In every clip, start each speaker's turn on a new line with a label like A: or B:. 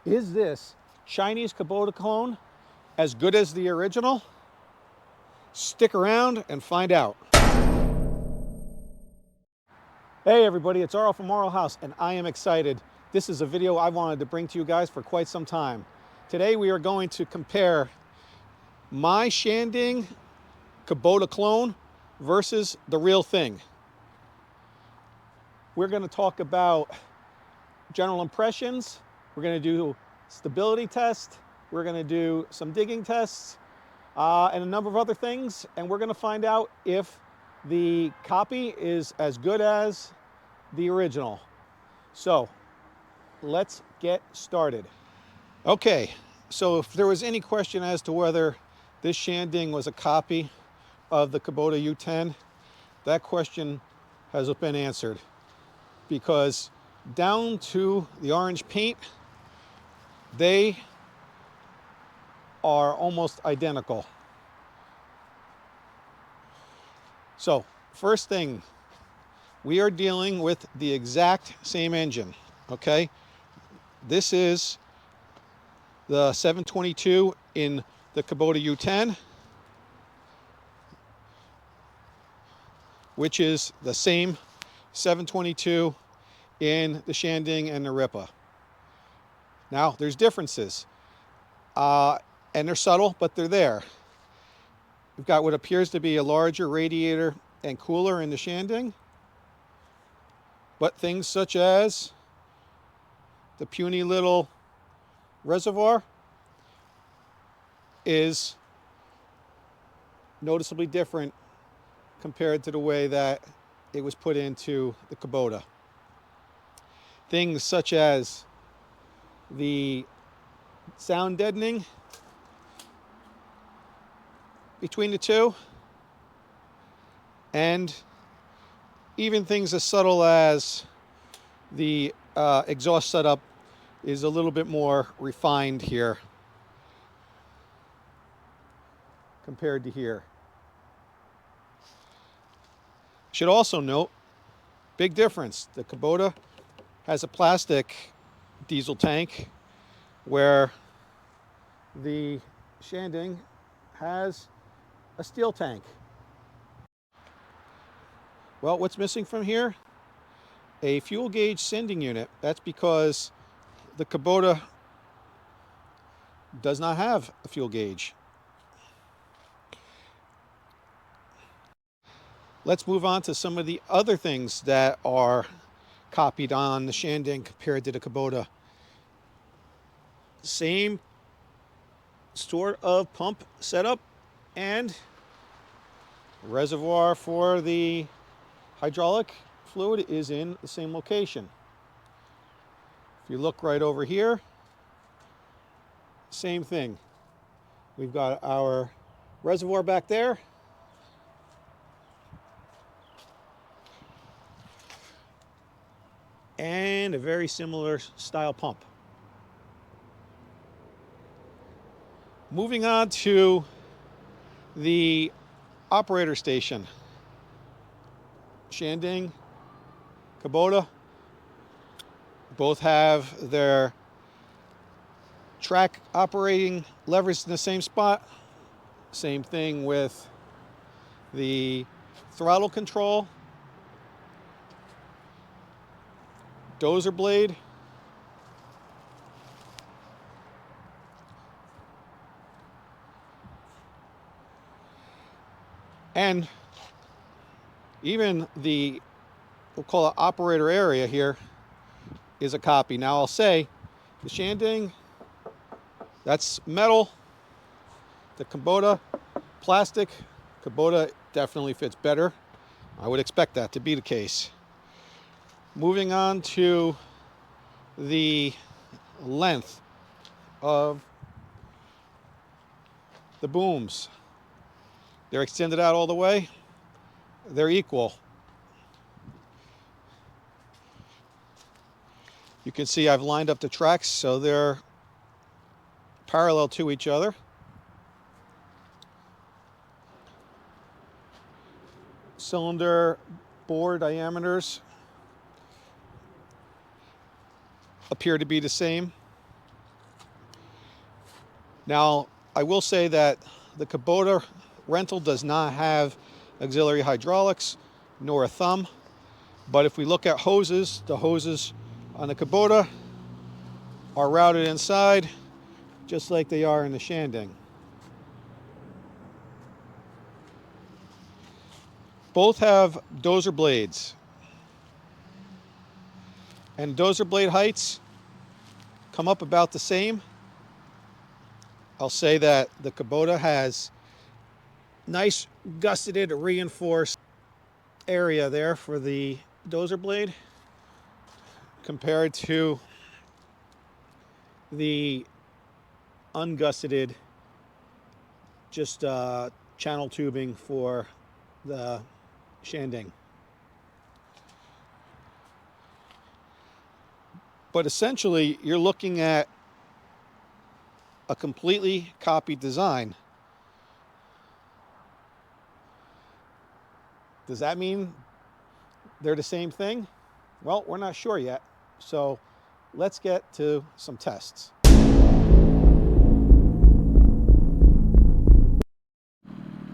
A: Is this Chinese Kubota clone as good as the original? Stick around and find out. Hey everybody, it's Arl from Arl House, and I am excited. This is a video I wanted to bring to you guys for quite some time. Today we are going to compare my Shanding Kubota clone versus the real thing. We're going to talk about general impressions. We're going to do stability test. We're going to do some digging tests and a number of other things. And we're going to find out if the copy is as good as the original. So let's get started. Okay, so if there was any question as to whether this Shanding was a copy of the Kubota U10, that question has been answered, because down to the orange paint, they are almost identical. So first thing, we are dealing with the exact same engine, okay? This is the 722 in the Kubota U10, which is the same 722 in the Shanding and the Ripa. Now, there's differences, and they're subtle, but they're there. We've got what appears to be a larger radiator and cooler in the Shanding, but things such as the puny little reservoir is noticeably different compared to the way that it was put into the Kubota. Things such as the sound deadening between the two, and even things as subtle as the exhaust setup is a little bit more refined here compared to here. Should also note, big difference. The Kubota has a plastic diesel tank, where the Shanding has a steel tank. Well, what's missing from here? A fuel gauge sending unit. That's because the Kubota does not have a fuel gauge. Let's move on to some of the other things that are copied on the Shanding compared to the Kubota. Same sort of pump setup, and reservoir for the hydraulic fluid is in the same location. If you look right over here, same thing. We've got our reservoir back there, and a very similar style pump. Moving on to the operator station. Shanding, Kubota, both have their track operating levers in the same spot. Same thing with the throttle control, dozer blade, and even the, we'll call it operator area here, is a copy. Now I'll say, the Shanding, that's metal. The Kubota, plastic. Kubota definitely fits better. I would expect that to be the case. Moving on to the length of the booms. They're extended out all the way. They're equal. You can see I've lined up the tracks so they're parallel to each other. Cylinder bore diameters appear to be the same. Now, I will say that the Kubota rental does not have auxiliary hydraulics nor a thumb. But if we look at hoses, the hoses on the Kubota are routed inside just like they are in the Shanding. Both have dozer blades. And dozer blade heights come up about the same. I'll say that the Kubota has nice gusseted reinforced area there for the dozer blade compared to the ungusseted just channel tubing for the Shanding. But essentially you're looking at a completely copied design. Does that mean they're the same thing? Well, we're not sure yet. So let's get to some tests.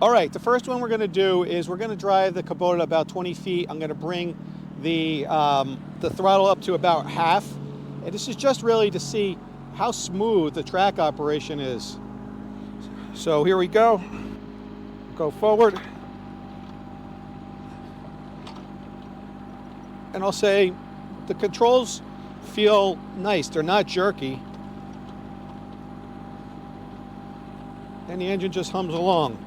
A: All right, the first one we're going to do is we're going to drive the Kubota about 20 feet. I'm going to bring the throttle up to about half. And this is just really to see how smooth the track operation is. So here we go. Go forward. And I'll say the controls feel nice. They're not jerky. And the engine just hums along.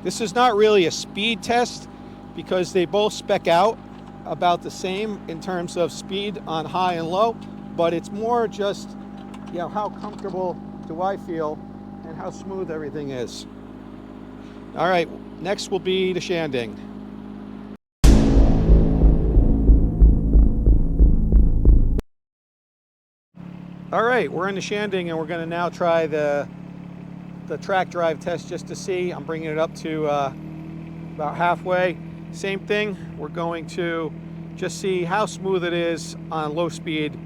A: This is not really a speed test because they both spec out about the same in terms of speed on high and low, but it's more just, you know, how comfortable do I feel and how smooth everything is. All right, next will be the Shanding. All right, we're in the Shanding and we're going to now try the track drive test just to see. I'm bringing it up to about halfway. Same thing, we're going to just see how smooth it is on low speed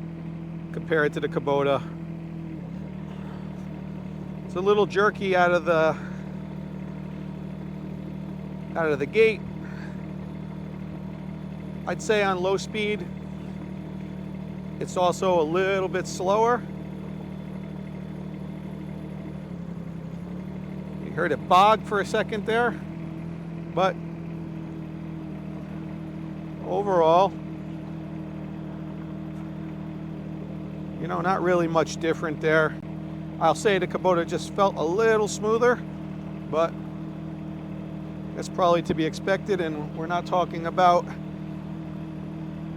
A: compared to the Kubota. It's a little jerky out of the gate. I'd say on low speed, it's also a little bit slower. You heard it bog for a second there, but overall, you know, not really much different there. I'll say the Kubota just felt a little smoother, but that's probably to be expected, and we're not talking about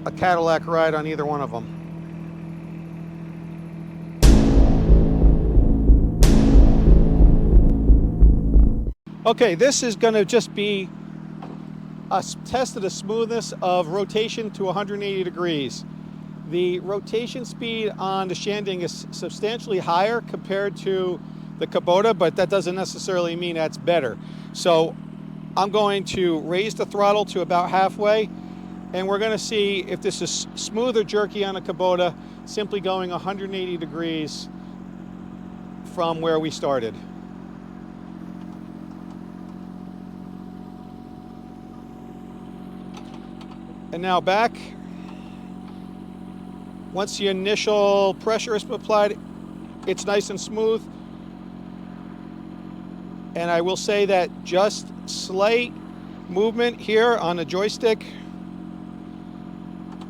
A: a Cadillac ride on either one of them. Okay, this is going to just be a test of the smoothness of rotation to 180 degrees. The rotation speed on the Shanding is substantially higher compared to the Kubota, but that doesn't necessarily mean that's better. So I'm going to raise the throttle to about halfway, and we're going to see if this is smooth or jerky on a Kubota, simply going 180 degrees from where we started. And now back. Once the initial pressure is applied, it's nice and smooth. And I will say that just slight movement here on the joystick,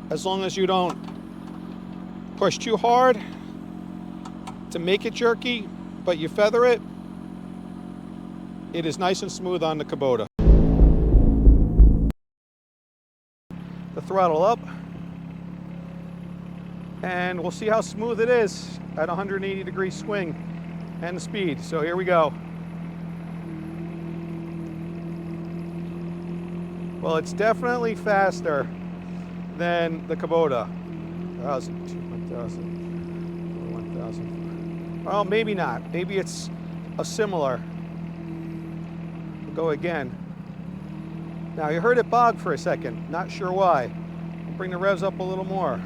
A: as long as you don't push too hard to make it jerky, but you feather it, it is nice and smooth on the Kubota. The throttle up, and we'll see how smooth it is at 180 degree swing and the speed. So here we go. Well, it's definitely faster than the Kubota. 1,000, 1,000, 1,000. Well, maybe not. Maybe it's a similar. We'll go again. Now, you heard it bog for a second. Not sure why. I'll bring the revs up a little more.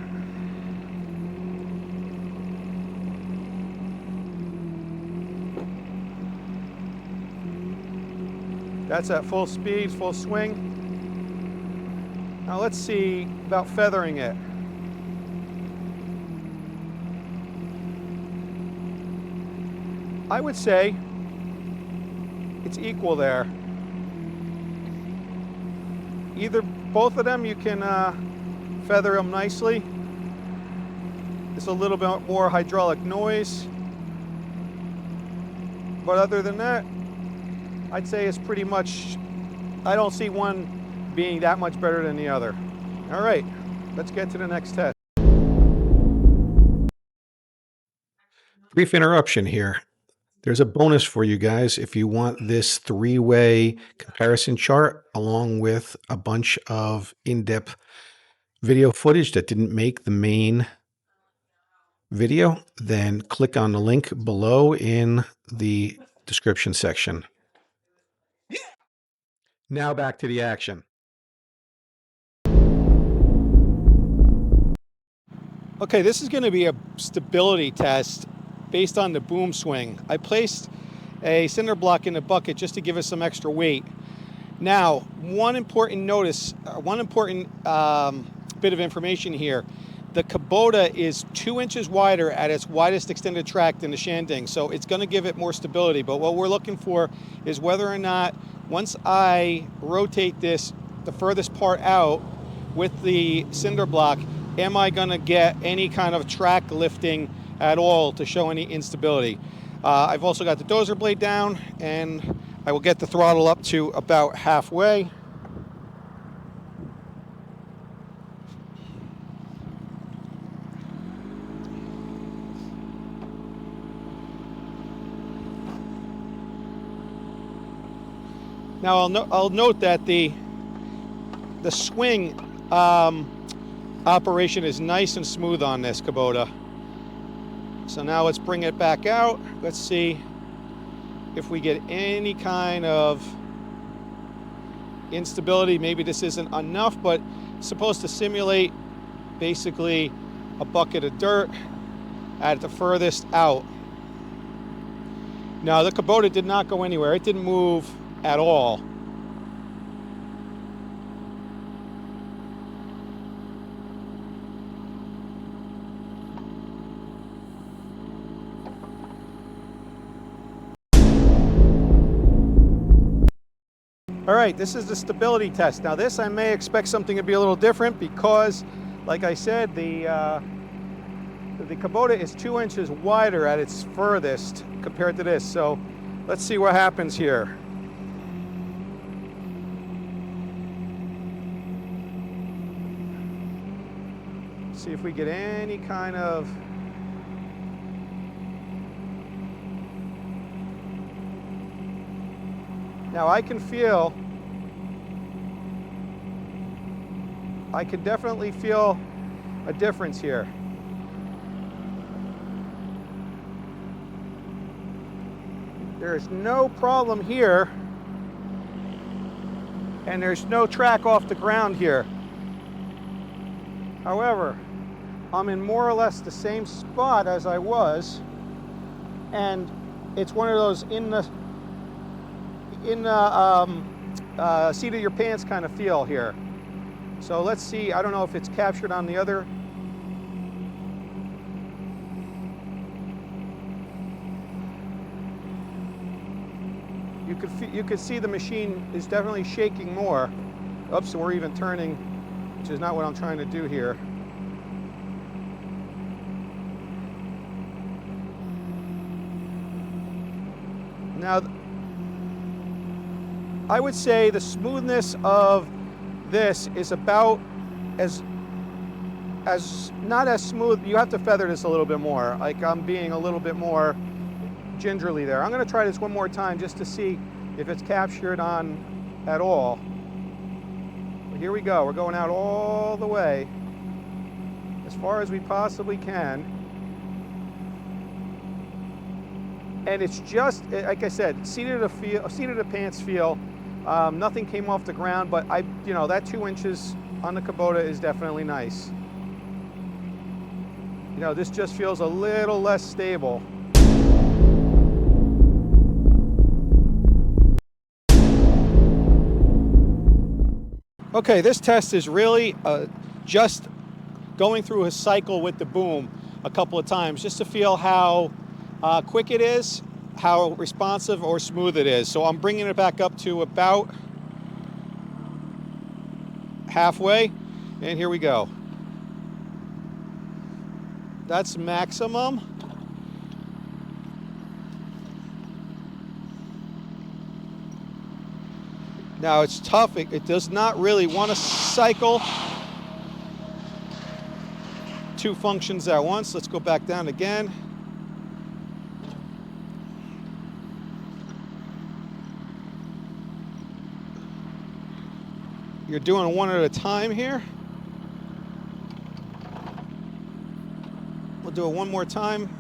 A: That's at full speed, full swing. Now let's see about feathering it. I would say it's equal there. Either, both of them, you can feather them nicely. It's a little bit more hydraulic noise. But other than that, I'd say it's pretty much, I don't see one being that much better than the other. All right, let's get to the next test. Brief interruption here. There's a bonus for you guys if you want this three-way comparison chart along with a bunch of in-depth video footage that didn't make the main video, then click on the link below in the description section. Now back to the action. Okay, this is going to be a stability test based on the boom swing. I placed a cinder block in the bucket just to give it some extra weight. Now, one important bit of information here. The Kubota is 2 inches wider at its widest extended track than the Shanding, so it's going to give it more stability. But what we're looking for is whether or not, once I rotate this the furthest part out with the cinder block, am I going to get any kind of track lifting at all to show any instability. I've also got the dozer blade down, and I will get the throttle up to about halfway. Now I'll note that the swing operation is nice and smooth on this Kubota. So now let's bring it back out. Let's see if we get any kind of instability. Maybe this isn't enough, but it's supposed to simulate basically a bucket of dirt at the furthest out. Now the Kubota did not go anywhere. It didn't move at all. All right, this is the stability test. Now this, I may expect something to be a little different because, like I said, the Kubota is 2 inches wider at its furthest compared to this. So let's see what happens here. See if we get any kind of now I can definitely feel a difference here. There's no problem here, and there's no track off the ground here. However, I'm in more or less the same spot as I was, and it's one of those in the seat of your pants kind of feel here. So let's see. I don't know if it's captured on the other. You could see the machine is definitely shaking more. Oops, we're even turning, which is not what I'm trying to do here. Now, I would say the smoothness of this is about as not as smooth. You have to feather this a little bit more. Like I'm being a little bit more gingerly there. I'm going to try this one more time just to see if it's captured on at all. But here we go. We're going out all the way as far as we possibly can. And it's just, like I said, seat of the pants feel. Nothing came off the ground, but that 2 inches on the Kubota is definitely nice. This just feels a little less stable. Okay, this test is really just going through a cycle with the boom a couple of times just to feel how quick it is, how responsive or smooth it is. So I'm bringing it back up to about halfway, and here we go. That's maximum. Now it's tough, it does not really want to cycle two functions at once. Let's go back down again. You're doing one at a time here. We'll do it one more time.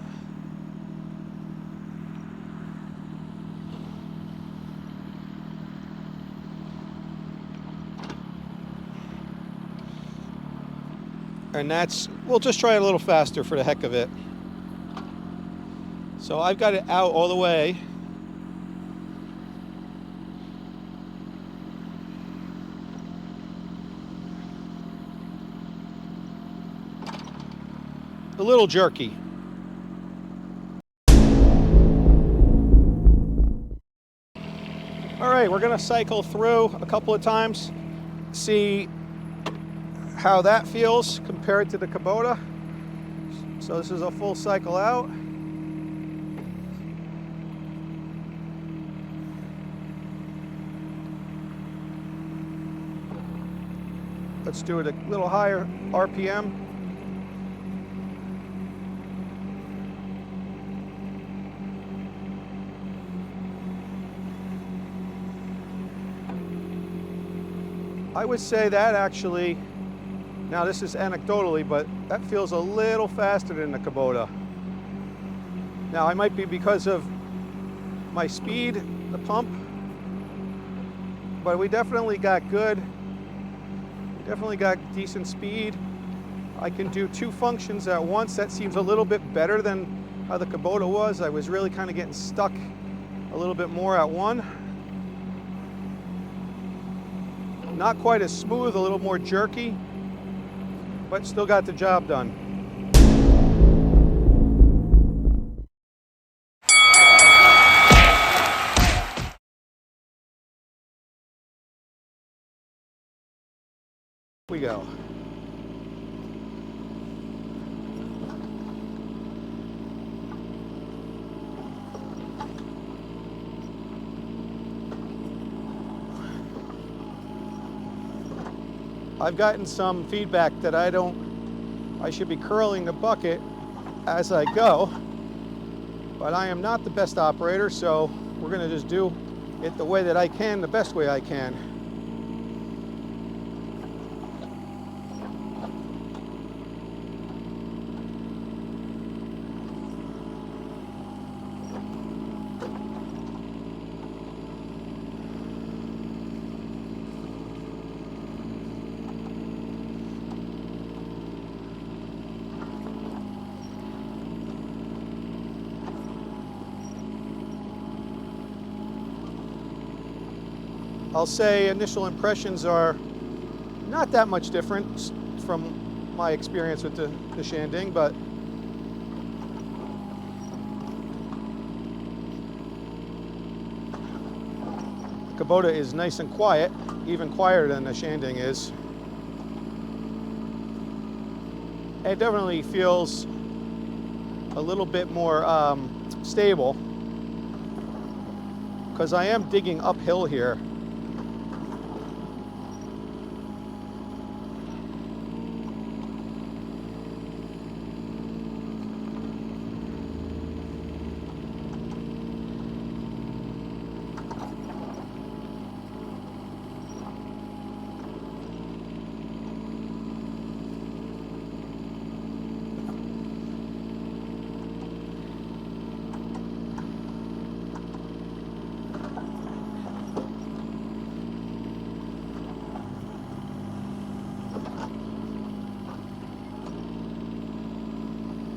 A: And we'll just try it a little faster for the heck of it. So I've got it out all the way. A little jerky. All right, we're gonna cycle through a couple of times, see how that feels compared to the Kubota. So this is a full cycle out. Let's do it a little higher RPM. I would say that actually, now this is anecdotally, but that feels a little faster than the Kubota. Now I might be because of my speed, the pump, but we definitely got decent speed. I can do two functions at once. That seems a little bit better than how the Kubota was. I was really kind of getting stuck a little bit more at one. Not quite as smooth, a little more jerky, but still got the job done. Here we go. I've gotten some feedback that I should be curling the bucket as I go, but I am not the best operator, so we're gonna just do it the way that I can, the best way I can. I'll say initial impressions are not that much different from my experience with the Shanding, but Kubota is nice and quiet, even quieter than the Shanding is. It definitely feels a little bit more stable because I am digging uphill here.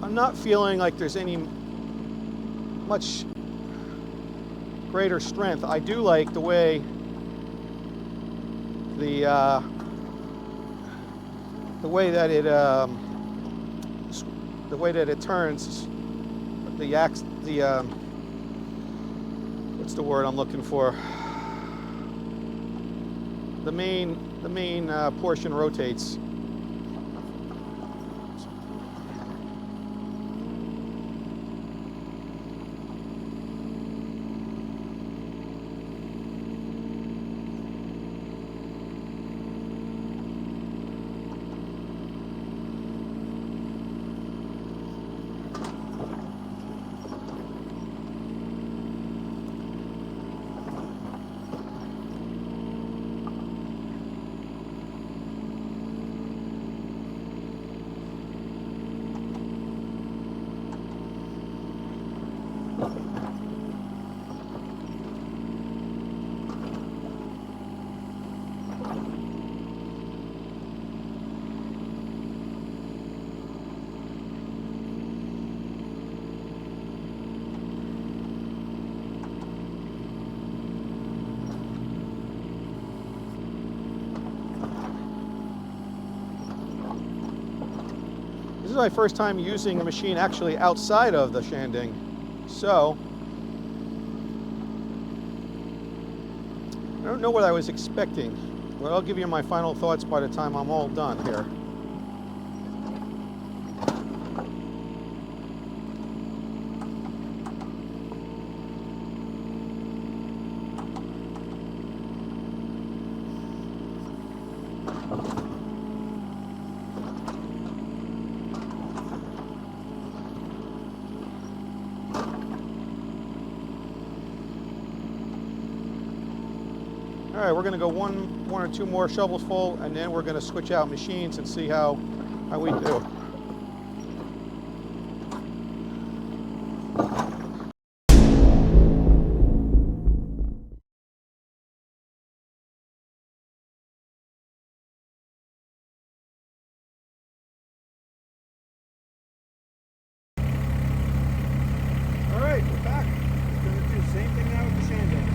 A: I'm not feeling like there's any much greater strength. I do like the way the the way that it turns, what's the word I'm looking for? The main portion rotates. This is my first time using a machine actually outside of the Shanding, so I don't know what I was expecting, but I'll give you my final thoughts by the time I'm all done here. All right, we're going to go one or two more shovels full, and then we're going to switch out machines and see how we do. All right, we're back. We're going to do the same thing now with the Shanding.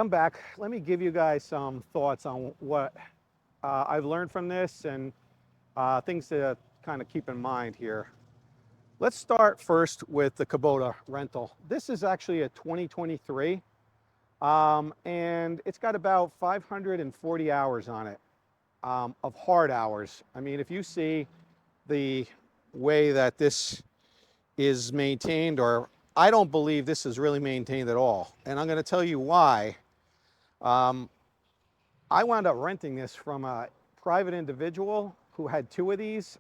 A: I'm back. Let me give you guys some thoughts on what I've learned from this and things to kind of keep in mind here. Let's start first with the Kubota rental. This is actually a 2023, and it's got about 540 hours on it of hard hours. I mean, if you see the way that this is maintained, or I don't believe this is really maintained at all. And I'm going to tell you why. I wound up renting this from a private individual who had 2 of these.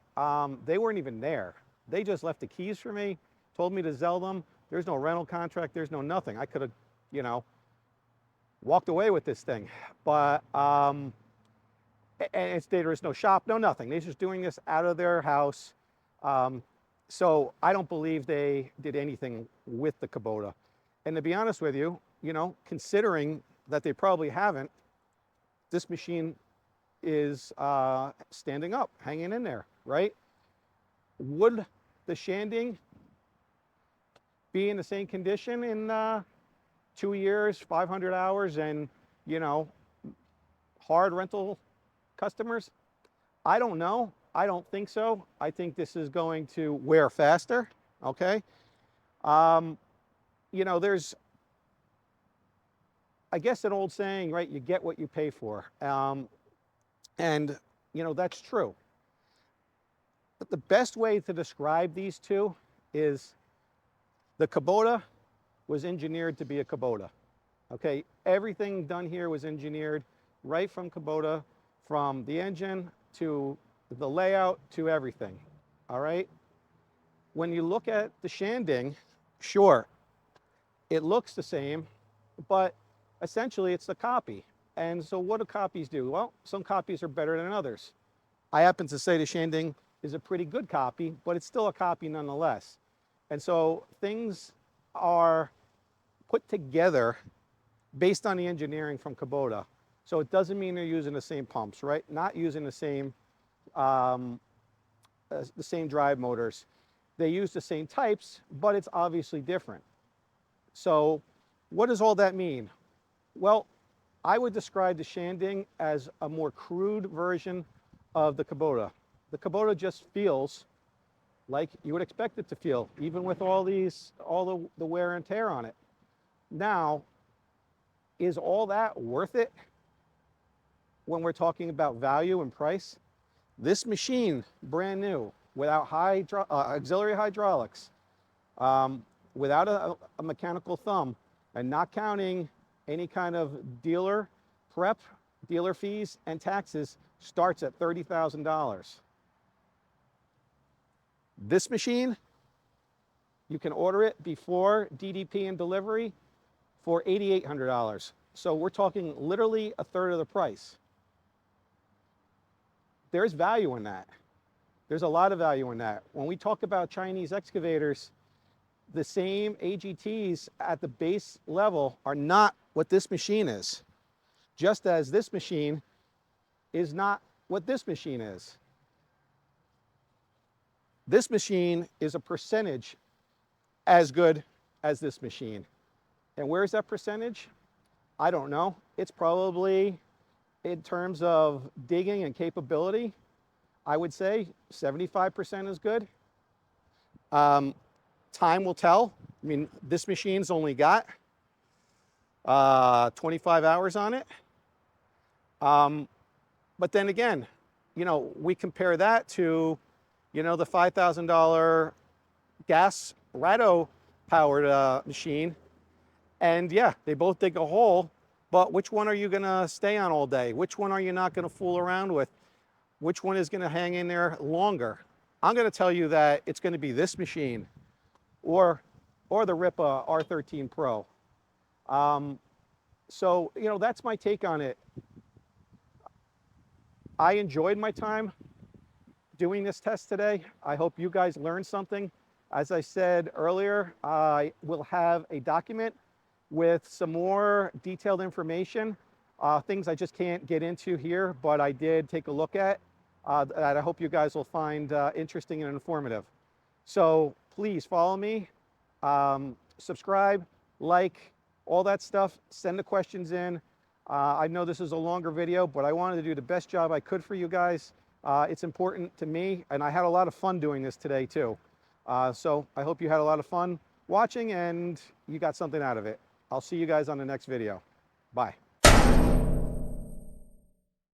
A: They weren't even there. They just left the keys for me, told me to sell them. There's no rental contract. There's no nothing. I could have, you know, walked away with this thing. But and there's no shop, no nothing. They're just doing this out of their house. So I don't believe they did anything with the Kubota. And to be honest with you, you know, considering that they probably haven't, this machine is standing up, hanging in there, right? Would the Shanding be in the same condition in 2 years, 500 hours, and, you know, hard rental customers? I don't know. I don't think so. I think this is going to wear faster, okay? You know, there's, I guess, an old saying, right? You get what you pay for. And, you know, that's true. But the best way to describe these two is the Kubota was engineered to be a Kubota, okay? Everything done here was engineered right from Kubota, from the engine to the layout to everything, all right? When you look at the Shanding, sure, it looks the same, but essentially it's a copy. And so what do copies do? Well, some copies are better than others. I happen to say the Shanding is a pretty good copy, but it's still a copy nonetheless. And so things are put together based on the engineering from Kubota. So it doesn't mean they're using the same pumps, right? Not using the same drive motors. They use the same types, but it's obviously different. So what does all that mean? Well, I would describe the Shanding as a more crude version of the Kubota. The Kubota just feels like you would expect it to feel, even with all the wear and tear on it. Now, is all that worth it when we're talking about value and price? This machine, brand new, without auxiliary hydraulics, without a mechanical thumb, and not counting any kind of dealer prep, dealer fees, and taxes, starts at $30,000. This machine, you can order it before DDP and delivery for $8,800. So we're talking literally a third of the price. There's value in that. There's a lot of value in that. When we talk about Chinese excavators, the same AGTs at the base level are not what this machine is, just as this machine is not what this machine is. This machine is a percentage as good as this machine. And where's that percentage? I don't know. It's probably, in terms of digging and capability, I would say 75% is good. Time will tell. I mean, this machine's only got 25 hours on it. But then again, you know, we compare that to, you know, the $5,000 gas Ratto powered machine. And yeah, they both dig a hole, but which one are you gonna stay on all day? Which one are you not gonna fool around with? Which one is gonna hang in there longer? I'm gonna tell you that it's gonna be this machine or the Ripa R13 Pro. So, you know, that's my take on it. I enjoyed my time doing this test today. I hope you guys learned something. As I said earlier, I will have a document with some more detailed information, things I just can't get into here, but I did take a look at that I hope you guys will find interesting and informative. So please follow me, subscribe, like, all that stuff. Send the questions in. I know this is a longer video, but I wanted to do the best job I could for you guys. It's important to me, and I had a lot of fun doing this today too. So I hope you had a lot of fun watching and you got something out of it. I'll see you guys on the next video. Bye.